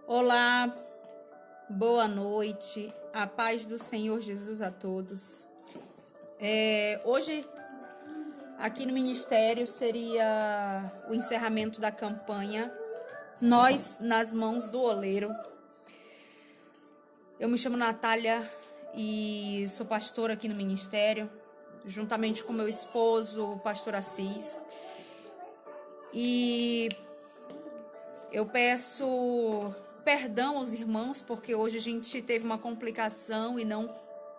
Olá, boa noite, a paz do Senhor Jesus a todos. Hoje, aqui no Ministério, seria o encerramento da campanha Nós nas Mãos do Oleiro. Eu me chamo Natália e sou pastora aqui no Ministério, juntamente com meu esposo, o pastor Assis. E eu peço perdão aos irmãos, porque hoje a gente teve uma complicação e não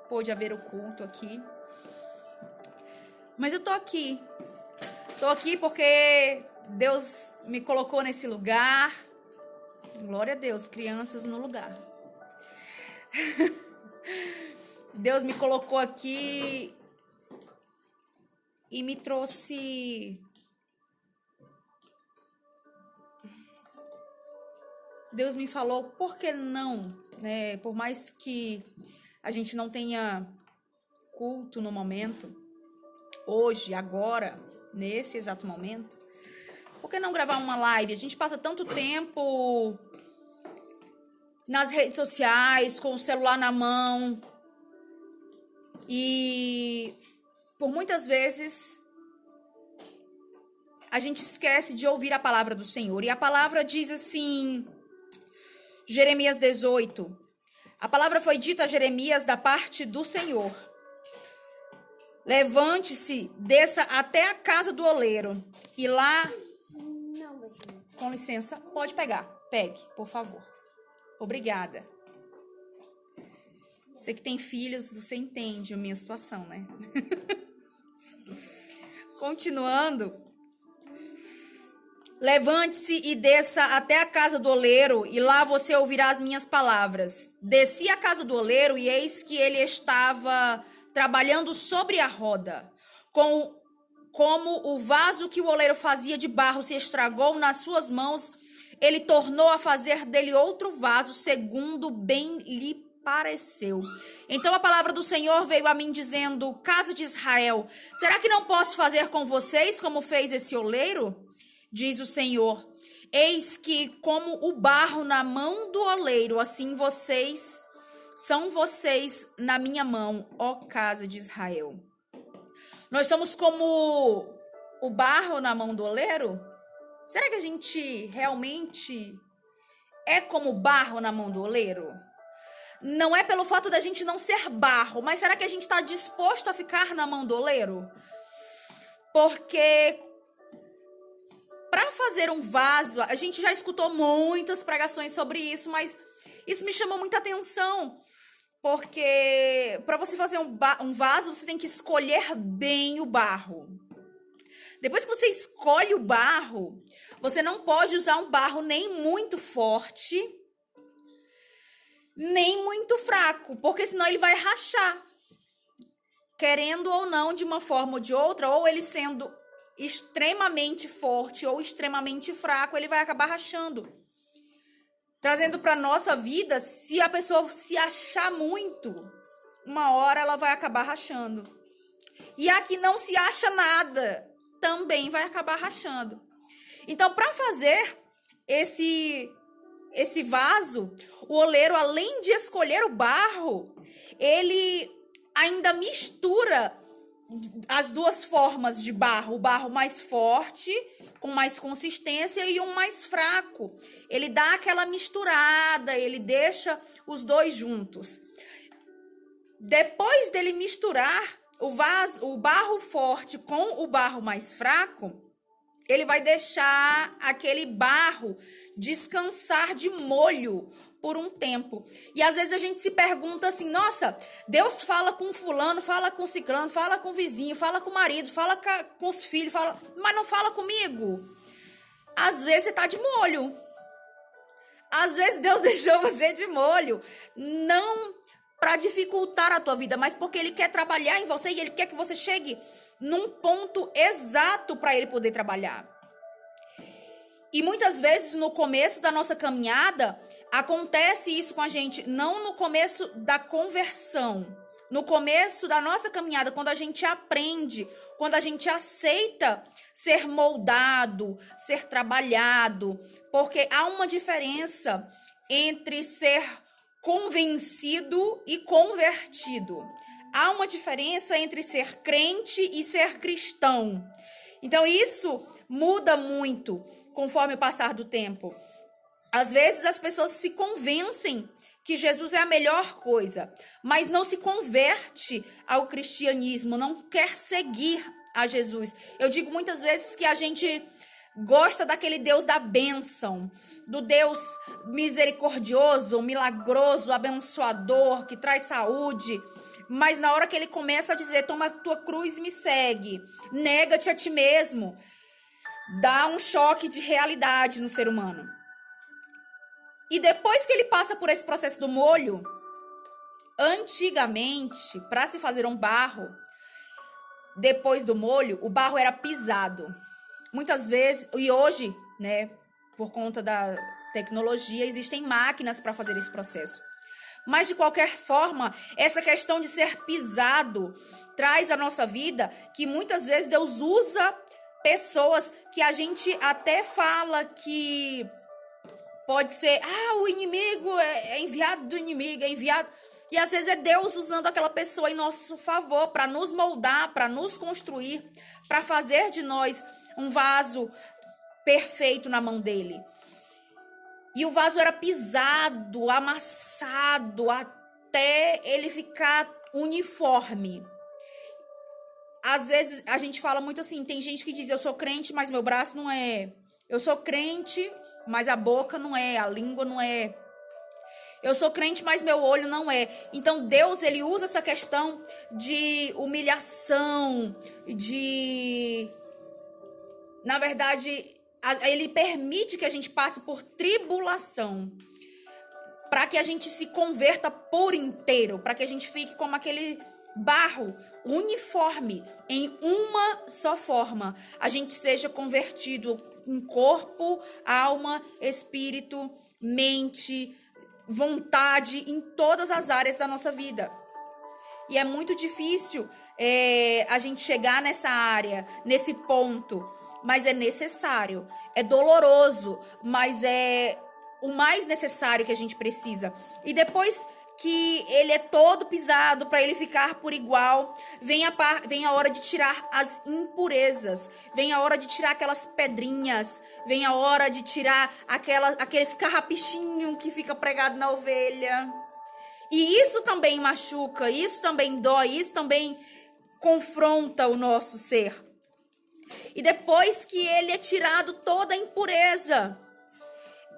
pôde haver o culto aqui. Mas eu tô aqui. Tô aqui porque Deus me colocou nesse lugar. Glória a Deus, crianças no lugar. Deus me colocou aqui e me trouxe... Deus me falou, por que não, né? Por mais que a gente não tenha culto no momento, hoje, agora, nesse exato momento, por que não gravar uma live? A gente passa tanto tempo nas redes sociais, com o celular na mão, e por muitas vezes a gente esquece de ouvir a palavra do Senhor. E a palavra diz assim... Jeremias 18. A palavra foi dita a Jeremias da parte do Senhor. Levante-se, desça até a casa do oleiro. E lá... Com licença, pode pegar. Pegue, por favor. Obrigada. Você que tem filhos, você entende a minha situação, né? Continuando... Levante-se e desça até a casa do oleiro, e lá você ouvirá as minhas palavras. Desci à casa do oleiro, e eis que ele estava trabalhando sobre a roda. Como o vaso que o oleiro fazia de barro se estragou nas suas mãos, ele tornou a fazer dele outro vaso, segundo bem lhe pareceu. Então a palavra do Senhor veio a mim dizendo: casa de Israel, será que não posso fazer com vocês como fez esse oleiro? Diz o Senhor, eis que como o barro na mão do oleiro, assim são vocês na minha mão, ó casa de Israel. Nós somos como o barro na mão do oleiro? Será que a gente realmente é como barro na mão do oleiro? Não é pelo fato da gente não ser barro, mas será que a gente está disposto a ficar na mão do oleiro? Porque... para fazer um vaso, a gente já escutou muitas pregações sobre isso, mas isso me chamou muita atenção, porque para você fazer um vaso, você tem que escolher bem o barro. Depois que você escolhe o barro, você não pode usar um barro nem muito forte, nem muito fraco, porque senão ele vai rachar. Querendo ou não, de uma forma ou de outra, ou ele sendo extremamente forte ou extremamente fraco, ele vai acabar rachando. Trazendo para nossa vida, se a pessoa se achar muito, uma hora ela vai acabar rachando. E a que não se acha nada, também vai acabar rachando. Então, para fazer esse vaso, o oleiro, além de escolher o barro, ele ainda mistura as duas formas de barro, o barro mais forte, com mais consistência, e um mais fraco. Ele dá aquela misturada, ele deixa os dois juntos. Depois dele misturar o barro forte com o barro mais fraco, ele vai deixar aquele barro descansar de molho por um tempo. E às vezes a gente se pergunta assim, nossa, Deus fala com fulano, fala com ciclano, fala com o vizinho, fala com o marido, fala com os filhos, mas não fala comigo. Às vezes você tá de molho. Às vezes Deus deixou você de molho, não para dificultar a tua vida, mas porque Ele quer trabalhar em você e Ele quer que você chegue num ponto exato para Ele poder trabalhar. E muitas vezes no começo da nossa caminhada, acontece isso com a gente, não no começo da conversão, no começo da nossa caminhada, quando a gente aprende, quando a gente aceita ser moldado, ser trabalhado, porque há uma diferença entre ser convencido e convertido. Há uma diferença entre ser crente e ser cristão. Então, isso muda muito conforme o passar do tempo. Às vezes, as pessoas se convencem que Jesus é a melhor coisa, mas não se converte ao cristianismo, não quer seguir a Jesus. Eu digo muitas vezes que a gente gosta daquele Deus da bênção, do Deus misericordioso, milagroso, abençoador, que traz saúde. Mas na hora que ele começa a dizer, toma a tua cruz e me segue, nega-te a ti mesmo, dá um choque de realidade no ser humano. E depois que ele passa por esse processo do molho, antigamente, para se fazer um barro, depois do molho, o barro era pisado. Muitas vezes, e hoje, né, por conta da tecnologia, existem máquinas para fazer esse processo. Mas, de qualquer forma, essa questão de ser pisado traz à nossa vida que muitas vezes Deus usa pessoas que a gente até fala que pode ser, o inimigo é enviado do inimigo, é enviado. E às vezes é Deus usando aquela pessoa em nosso favor para nos moldar, para nos construir, para fazer de nós um vaso perfeito na mão dele. E o vaso era pisado, amassado, até ele ficar uniforme. Às vezes a gente fala muito assim, tem gente que diz, eu sou crente, mas meu braço não é. Eu sou crente, mas a boca não é, a língua não é. Eu sou crente, mas meu olho não é. Então Deus, ele usa essa questão de humilhação, na verdade, ele permite que a gente passe por tribulação, para que a gente se converta por inteiro, para que a gente fique como aquele barro uniforme, em uma só forma. A gente seja convertido em corpo, alma, espírito, mente, vontade, em todas as áreas da nossa vida. E é muito difícil a gente chegar nessa área, nesse ponto, mas é necessário. É doloroso, mas é o mais necessário que a gente precisa. E depois que ele é todo pisado para ele ficar por igual, vem a hora de tirar as impurezas, vem a hora de tirar aquelas pedrinhas, vem a hora de tirar aqueles carrapichinhos que fica pregado na ovelha. E isso também machuca, isso também dói, isso também confronta o nosso ser. E depois que ele é tirado toda a impureza,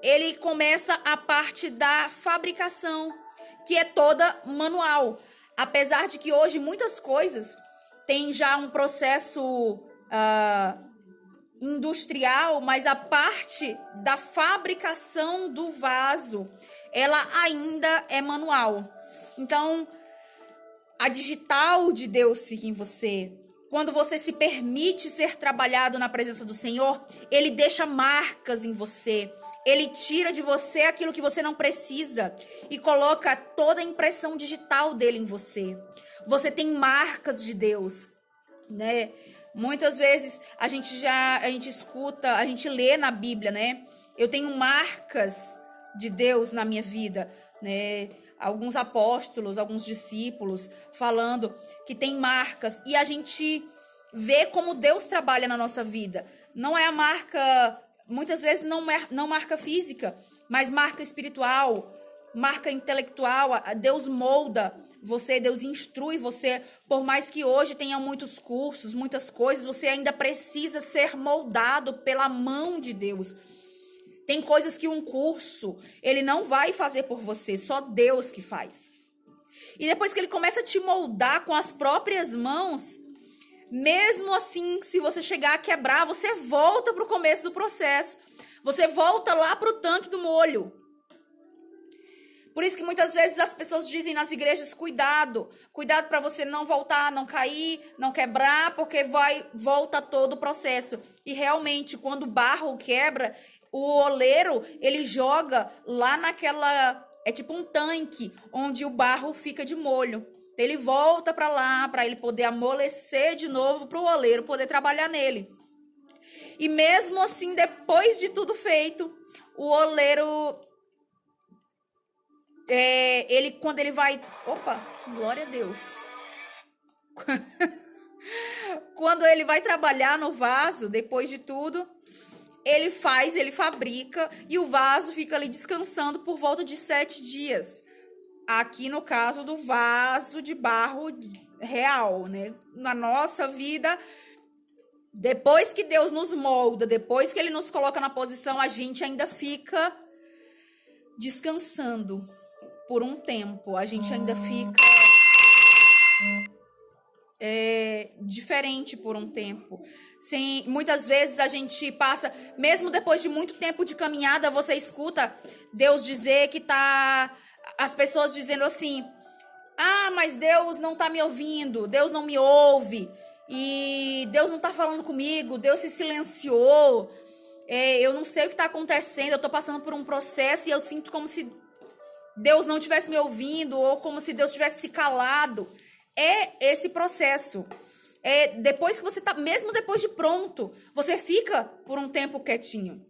ele começa a parte da fabricação, que é toda manual. Apesar de que hoje muitas coisas têm já um processo industrial, mas a parte da fabricação do vaso, ela ainda é manual. Então, a digital de Deus fica em você. Quando você se permite ser trabalhado na presença do Senhor, ele deixa marcas em você. Ele tira de você aquilo que você não precisa e coloca toda a impressão digital dele em você. Você tem marcas de Deus, né? Muitas vezes a gente escuta, a gente lê na Bíblia, né? Eu tenho marcas de Deus na minha vida, né? Alguns apóstolos, alguns discípulos falando que tem marcas, e a gente vê como Deus trabalha na nossa vida. Não é a marca, muitas vezes não marca física, mas marca espiritual, marca intelectual. Deus molda você, Deus instrui você. Por mais que hoje tenha muitos cursos, muitas coisas, você ainda precisa ser moldado pela mão de Deus. Tem coisas que um curso, ele não vai fazer por você, só Deus que faz. E depois que ele começa a te moldar com as próprias mãos, mesmo assim, se você chegar a quebrar, você volta para o começo do processo. Você volta lá para o tanque do molho. Por isso que muitas vezes as pessoas dizem nas igrejas, cuidado para você não voltar, não cair, não quebrar, porque volta todo o processo. E realmente, quando o barro quebra, o oleiro, ele joga lá naquela, é tipo um tanque, onde o barro fica de molho. Ele volta para lá, para ele poder amolecer de novo, para o oleiro poder trabalhar nele. E mesmo assim, depois de tudo feito, o oleiro quando ele vai... Opa, glória a Deus. Quando ele vai trabalhar no vaso, depois de tudo, ele fabrica, e o vaso fica ali descansando por volta de 7 dias. Aqui no caso do vaso de barro real, né? Na nossa vida, depois que Deus nos molda, depois que ele nos coloca na posição, a gente ainda fica descansando por um tempo. A gente ainda fica diferente por um tempo. Sim, muitas vezes a gente passa, mesmo depois de muito tempo de caminhada, você escuta Deus dizer que tá... As pessoas dizendo assim: ah, mas Deus não tá me ouvindo, Deus não me ouve, e Deus não tá falando comigo, Deus se silenciou, eu não sei o que tá acontecendo, eu tô passando por um processo e eu sinto como se Deus não tivesse me ouvindo, ou como se Deus tivesse se calado. É esse processo. Depois que você tá, mesmo depois de pronto, você fica por um tempo quietinho,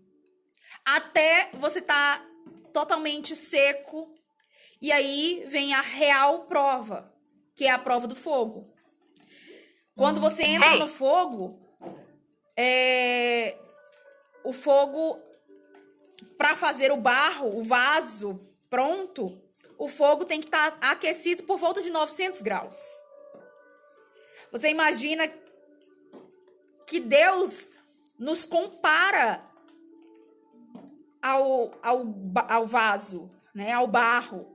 até você tá totalmente seco. E aí vem a real prova, que é a prova do fogo. Quando você entra no fogo, o fogo, para fazer o barro, o vaso pronto, o fogo tem que estar aquecido por volta de 900 graus. Você imagina que Deus nos compara ao vaso, né, ao barro.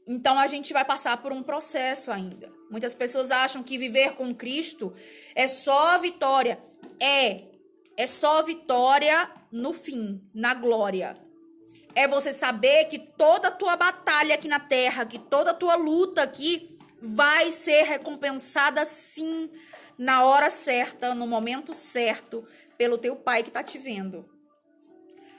Então, a gente vai passar por um processo ainda. Muitas pessoas acham que viver com Cristo é só vitória. É só vitória no fim, na glória. É você saber que toda a tua batalha aqui na terra, que toda a tua luta aqui vai ser recompensada sim, na hora certa, no momento certo, pelo teu Pai que está te vendo.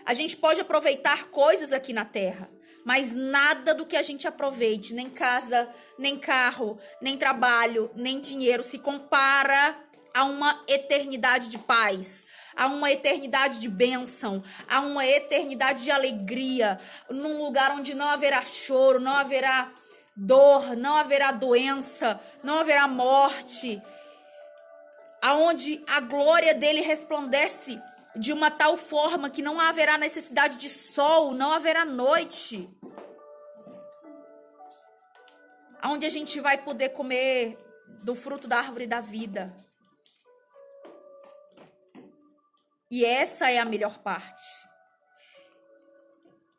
A gente pode aproveitar coisas aqui na terra, mas nada do que a gente aproveite, nem casa, nem carro, nem trabalho, nem dinheiro, se compara a uma eternidade de paz, a uma eternidade de bênção, a uma eternidade de alegria, num lugar onde não haverá choro, não haverá dor, não haverá doença, não haverá morte, aonde a glória dele resplandece de uma tal forma que não haverá necessidade de sol, não haverá noite. Onde a gente vai poder comer do fruto da árvore da vida. E essa é a melhor parte.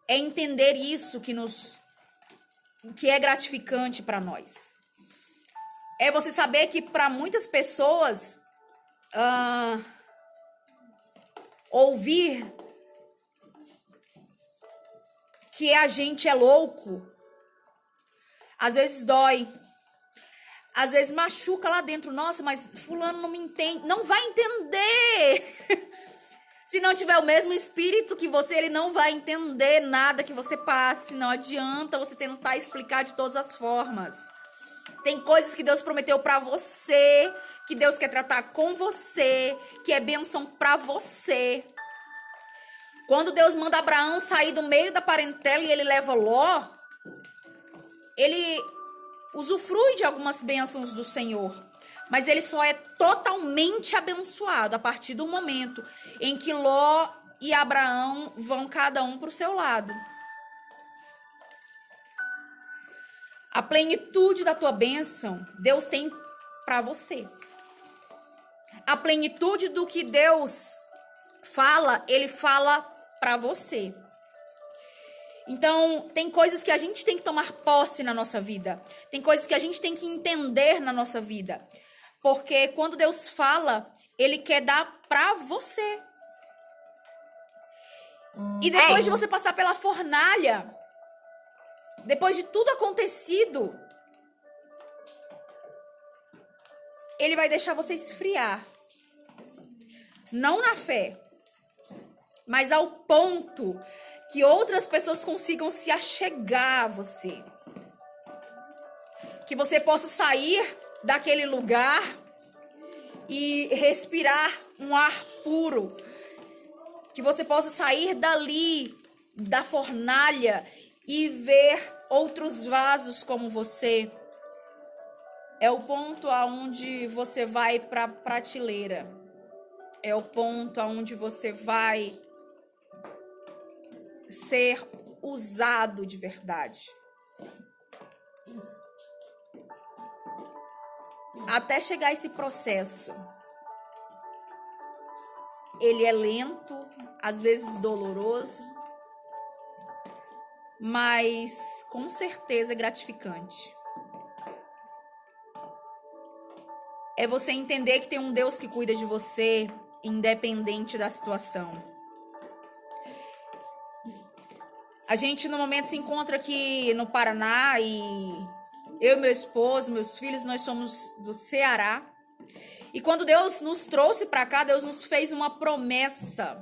É entender isso que é gratificante para nós. É você saber que para muitas pessoas... ouvir que a gente é louco, às vezes dói, às vezes machuca lá dentro. Nossa, mas fulano não me entende. Não vai entender. Se não tiver o mesmo espírito que você, ele não vai entender nada que você passe. Não adianta você tentar explicar de todas as formas. Tem coisas que Deus prometeu para você, que Deus quer tratar com você, que é bênção para você. Quando Deus manda Abraão sair do meio da parentela e ele leva Ló, ele usufrui de algumas bênçãos do Senhor, mas ele só é totalmente abençoado a partir do momento em que Ló e Abraão vão cada um para o seu lado. A plenitude da tua bênção, Deus tem para você. A plenitude do que Deus fala, ele fala para você. Então, tem coisas que a gente tem que tomar posse na nossa vida. Tem coisas que a gente tem que entender na nossa vida. Porque quando Deus fala, ele quer dar para você. E depois de você passar pela fornalha, depois de tudo acontecido, ele vai deixar você esfriar. Não na fé, mas ao ponto que outras pessoas consigam se achegar a você. Que você possa sair daquele lugar e respirar um ar puro. Que você possa sair dali, da fornalha, e ver outros vasos como você. É o ponto aonde você vai para a prateleira. É o ponto aonde você vai ser usado de verdade. Até chegar esse processo, ele é lento, às vezes doloroso, mas com certeza é gratificante. É você entender que tem um Deus que cuida de você, independente da situação. A gente no momento se encontra aqui no Paraná e eu, meu esposo, meus filhos, nós somos do Ceará. E quando Deus nos trouxe para cá, Deus nos fez uma promessa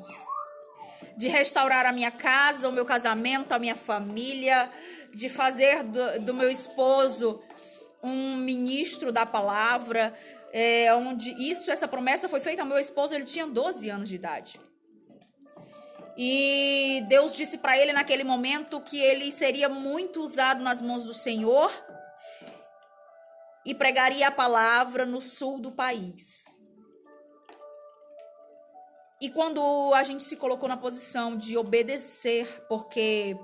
de restaurar a minha casa, o meu casamento, a minha família, de fazer do meu esposo um ministro da palavra, essa promessa foi feita ao meu esposo, ele tinha 12 anos de idade. E Deus disse para ele naquele momento que ele seria muito usado nas mãos do Senhor e pregaria a palavra no sul do país. E quando a gente se colocou na posição de obedecer, porque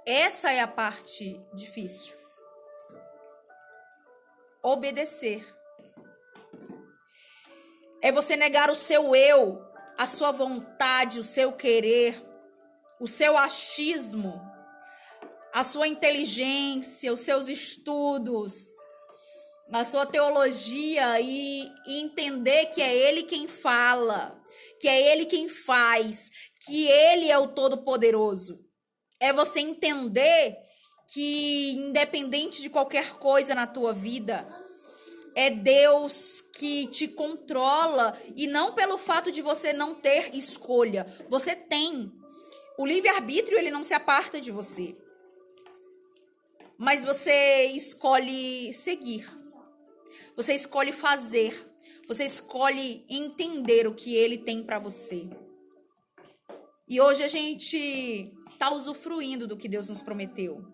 essa é a parte difícil. Obedecer. É você negar o seu eu, a sua vontade, o seu querer, o seu achismo, a sua inteligência, os seus estudos, a sua teologia e entender que é Ele quem fala, que é Ele quem faz, que Ele é o Todo-Poderoso. É você entender que independente de qualquer coisa na tua vida, é Deus que te controla e não pelo fato de você não ter escolha. Você tem. O livre-arbítrio, ele não se aparta de você. Mas você escolhe seguir. Você escolhe fazer. Você escolhe entender o que ele tem para você. E hoje a gente está usufruindo do que Deus nos prometeu.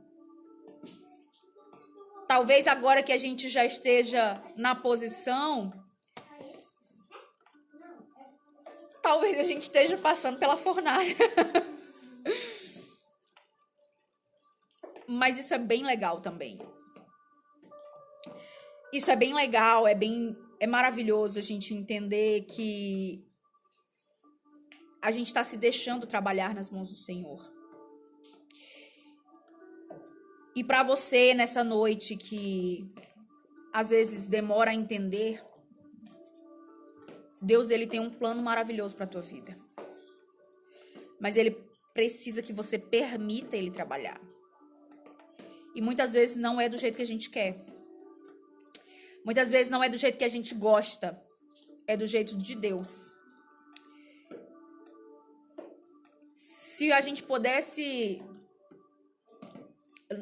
Talvez agora que a gente já esteja na posição, talvez a gente esteja passando pela fornalha. Mas isso é bem legal também. Isso é bem legal, é maravilhoso a gente entender que a gente está se deixando trabalhar nas mãos do Senhor. E para você nessa noite que às vezes demora a entender, Deus ele tem um plano maravilhoso para tua vida. Mas ele precisa que você permita ele trabalhar. E muitas vezes não é do jeito que a gente quer. Muitas vezes não é do jeito que a gente gosta. É do jeito de Deus. Se a gente pudesse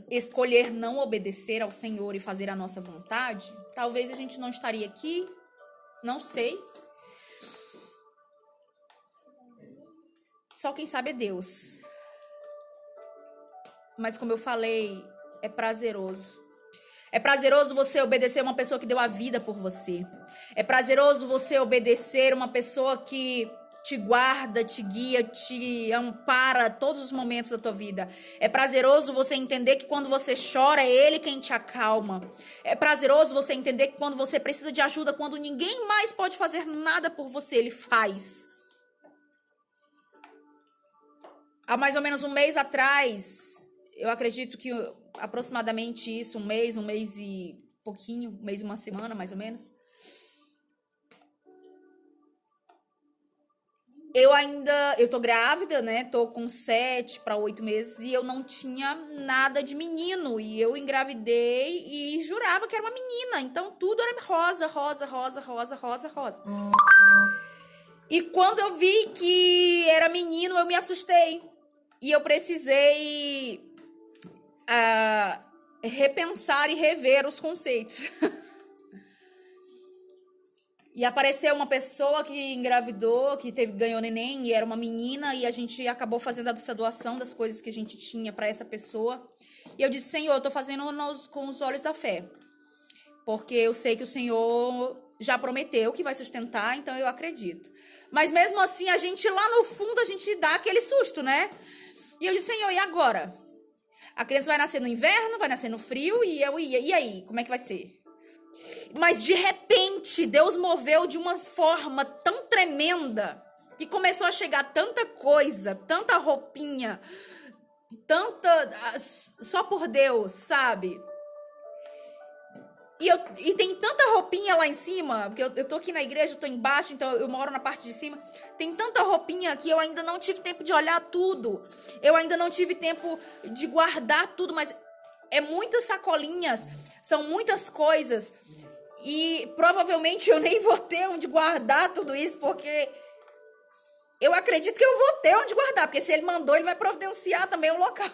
escolher não obedecer ao Senhor e fazer a nossa vontade, talvez a gente não estaria aqui, não sei. Só quem sabe é Deus. Mas como eu falei, é prazeroso. É prazeroso você obedecer uma pessoa que deu a vida por você. É prazeroso você obedecer uma pessoa que te guarda, te guia, te ampara todos os momentos da tua vida. É prazeroso você entender que quando você chora, é Ele quem te acalma. É prazeroso você entender que quando você precisa de ajuda, quando ninguém mais pode fazer nada por você, Ele faz. Há mais ou menos um mês atrás, eu acredito que aproximadamente isso, um mês e pouquinho, um mês e uma semana, mais ou menos. Eu tô grávida, né? Tô com 7 para 8 meses e eu não tinha nada de menino. E eu engravidei e jurava que era uma menina. Então tudo era rosa, rosa, rosa, rosa, rosa, rosa. E quando eu vi que era menino, eu me assustei. E eu precisei repensar e rever os conceitos. E apareceu uma pessoa que engravidou, que ganhou neném, e era uma menina, e a gente acabou fazendo essa doação das coisas que a gente tinha para essa pessoa. E eu disse, Senhor, eu tô fazendo com os olhos da fé. Porque eu sei que o Senhor já prometeu que vai sustentar, então eu acredito. Mas mesmo assim, a gente lá no fundo, a gente dá aquele susto, né? E eu disse, Senhor, e agora? A criança vai nascer no inverno, vai nascer no frio, e aí? Como é que vai ser? Mas de repente, Deus moveu de uma forma tão tremenda que começou a chegar tanta coisa, tanta roupinha, só por Deus, sabe? E tem tanta roupinha lá em cima, porque eu tô aqui na igreja, eu tô embaixo, então eu moro na parte de cima. Tem tanta roupinha que eu ainda não tive tempo de olhar tudo. Eu ainda não tive tempo de guardar tudo, mas é muitas sacolinhas, são muitas coisas. E provavelmente eu nem vou ter onde guardar tudo isso, porque eu acredito que eu vou ter onde guardar, porque se ele mandou, ele vai providenciar também um local.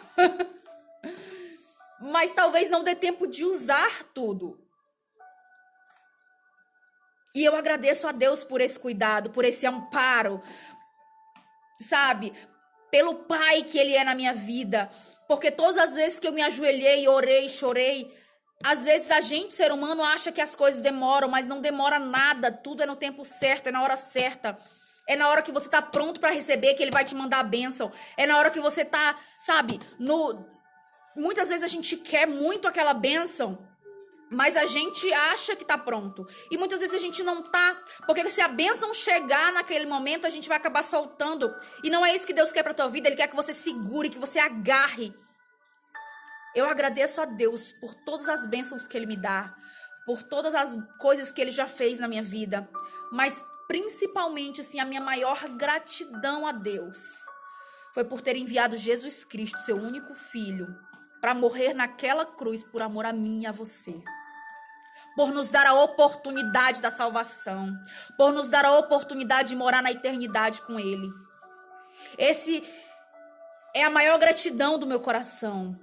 Mas talvez não dê tempo de usar tudo. E eu agradeço a Deus por esse cuidado, por esse amparo, sabe? Pelo Pai que Ele é na minha vida. Porque todas as vezes que eu me ajoelhei, orei, chorei, às vezes a gente, ser humano, acha que as coisas demoram, mas não demora nada. Tudo é no tempo certo, é na hora certa. É na hora que você tá pronto para receber que Ele vai te mandar a bênção. É na hora que você tá, sabe, muitas vezes a gente quer muito aquela bênção, mas a gente acha que tá pronto. E muitas vezes a gente não tá. Porque se a bênção chegar naquele momento, a gente vai acabar soltando. E não é isso que Deus quer pra tua vida. Ele quer que você segure, que você agarre. Eu agradeço a Deus por todas as bênçãos que Ele me dá. Por todas as coisas que Ele já fez na minha vida. Mas principalmente, assim, a minha maior gratidão a Deus foi por ter enviado Jesus Cristo, seu único filho, para morrer naquela cruz por amor a mim e a você. Por nos dar a oportunidade da salvação. Por nos dar a oportunidade de morar na eternidade com Ele. Esse é a maior gratidão do meu coração.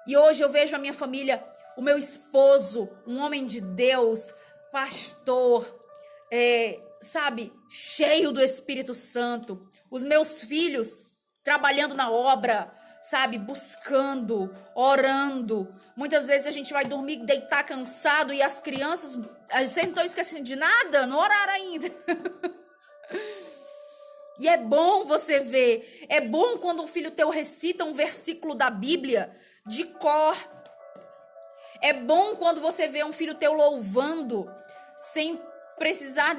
E hoje eu vejo a minha família, o meu esposo, um homem de Deus, pastor, sabe, cheio do Espírito Santo. Os meus filhos trabalhando na obra, sabe, buscando, orando. Muitas vezes a gente vai dormir, deitar cansado e as crianças, vocês não estão esquecendo de nada? Não oraram ainda. E é bom você ver, é bom quando um filho teu recita um versículo da Bíblia de cor. É bom quando você vê um filho teu louvando sem precisar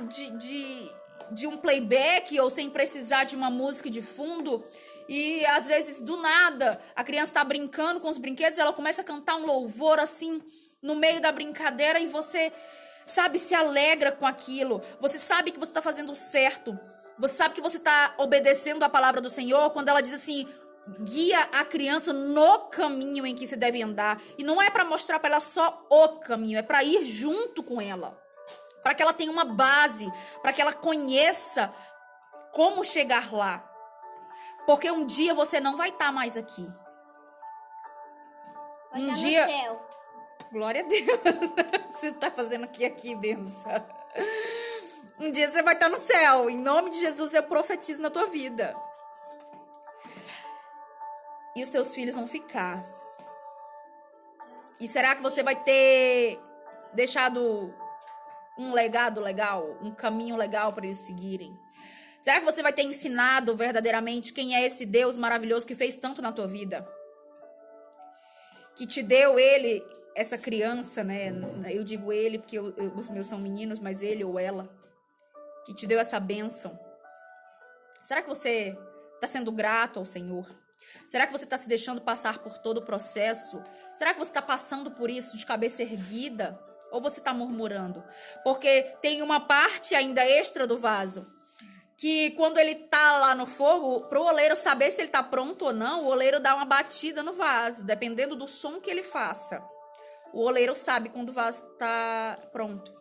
de um playback ou sem precisar de uma música de fundo. E às vezes do nada a criança tá brincando com os brinquedos, ela começa a cantar um louvor assim no meio da brincadeira e você, sabe, se alegra com aquilo. Você sabe que você tá fazendo o certo. Você sabe que você tá obedecendo a palavra do Senhor quando ela diz assim: guia a criança no caminho em que se deve andar. E não é para mostrar para ela só o caminho, é para ir junto com ela. Para que ela tenha uma base, para que ela conheça como chegar lá. Porque um dia você não vai estar mais aqui. Vai Um estar dia... no céu. Glória a Deus. Você está fazendo aqui, benção. Um dia você vai estar no céu. Em nome de Jesus, eu profetizo na tua vida. E os seus filhos vão ficar. E será que você vai ter deixado um legado legal, um caminho legal para eles seguirem? Será que você vai ter ensinado verdadeiramente quem é esse Deus maravilhoso que fez tanto na tua vida? Que te deu ele, essa criança, né? Eu digo ele porque os meus são meninos, mas ele ou ela. Que te deu essa bênção. Será que você está sendo grato ao Senhor? Será que você está se deixando passar por todo o processo? Será que você está passando por isso de cabeça erguida? Ou você está murmurando? Porque tem uma parte ainda extra do vaso, que quando ele tá lá no fogo, pro oleiro saber se ele tá pronto ou não, o oleiro dá uma batida no vaso, dependendo do som que ele faça. O oleiro sabe quando o vaso tá pronto.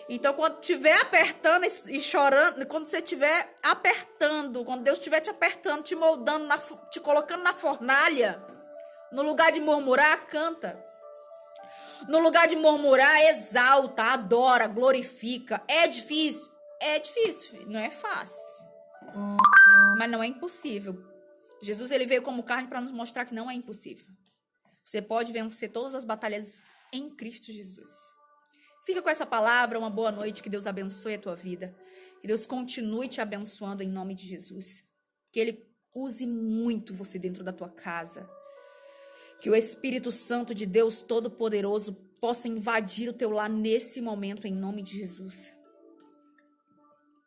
Então, quando estiver apertando e chorando, quando você estiver apertando, quando Deus estiver te apertando, te moldando, te colocando na fornalha, no lugar de murmurar, canta. No lugar de murmurar, exalta, adora, glorifica. É difícil? É difícil, não é fácil. Mas não é impossível. Jesus, ele veio como carne para nos mostrar que não é impossível. Você pode vencer todas as batalhas em Cristo Jesus. Fica com essa palavra, uma boa noite, que Deus abençoe a tua vida. Que Deus continue te abençoando em nome de Jesus. Que Ele use muito você dentro da tua casa. Que o Espírito Santo de Deus Todo-Poderoso possa invadir o teu lar nesse momento, em nome de Jesus.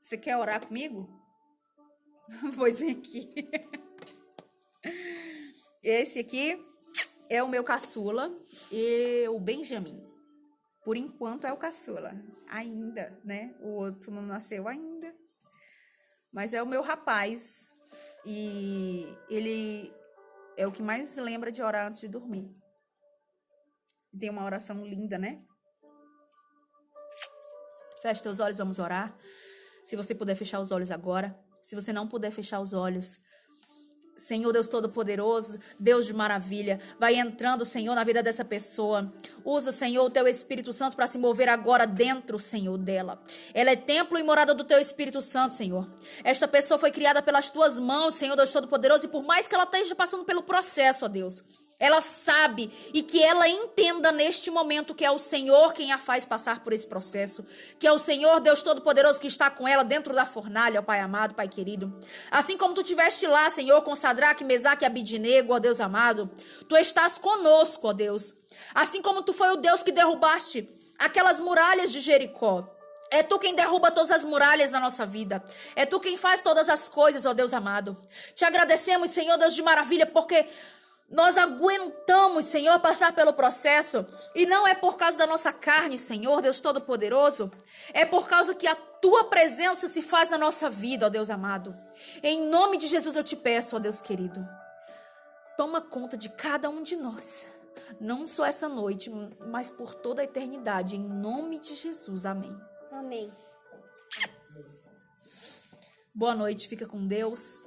Você quer orar comigo? Pois vem aqui. Esse aqui é o meu caçula e o Benjamin. Por enquanto é o caçula. Ainda, né? O outro não nasceu ainda. Mas é o meu rapaz. E ele é o que mais lembra de orar antes de dormir. Tem uma oração linda, né? Feche teus olhos, vamos orar. Se você puder fechar os olhos agora. Se você não puder fechar os olhos, Senhor Deus Todo-Poderoso, Deus de maravilha, vai entrando, Senhor, na vida dessa pessoa. Usa, Senhor, o teu Espírito Santo para se mover agora dentro, Senhor, dela. Ela é templo e morada do teu Espírito Santo, Senhor. Esta pessoa foi criada pelas tuas mãos, Senhor Deus Todo-Poderoso, e por mais que ela esteja passando pelo processo, ó Deus, ela sabe e que ela entenda neste momento que é o Senhor quem a faz passar por esse processo. Que é o Senhor, Deus Todo-Poderoso, que está com ela dentro da fornalha, ó Pai amado, Pai querido. Assim como tu estiveste lá, Senhor, com Sadraque, Mesaque e Abidinego, ó Deus amado, tu estás conosco, ó Deus. Assim como tu foi o Deus que derrubaste aquelas muralhas de Jericó. É tu quem derruba todas as muralhas na nossa vida. É tu quem faz todas as coisas, ó Deus amado. Te agradecemos, Senhor, Deus de maravilha, porque nós aguentamos, Senhor, passar pelo processo. E não é por causa da nossa carne, Senhor, Deus Todo-Poderoso. É por causa que a tua presença se faz na nossa vida, ó Deus amado. Em nome de Jesus eu te peço, ó Deus querido. Toma conta de cada um de nós. Não só essa noite, mas por toda a eternidade. Em nome de Jesus, amém. Amém. Boa noite, fica com Deus.